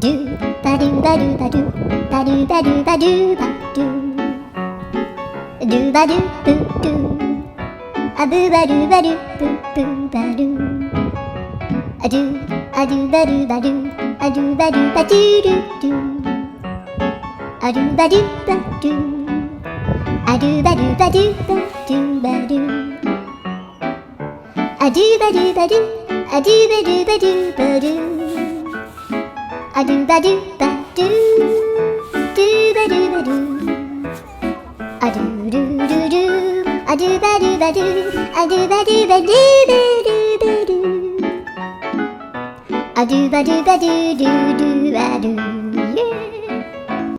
do ba do ba do ba do ba do ba do ba do ba do ba do boo do a boo ba do ba do boo boo ba do a do ba do ba do a do ba do ba do do do a do ba do ba do a do ba do ba do ba do ba do a do ba do ba do a do ba do ba do ba do a do ba do ba do do ba do ba do a do do do do a do ba do ba do a do ba do ba do ba do ba do a do ba do ba do do do ba do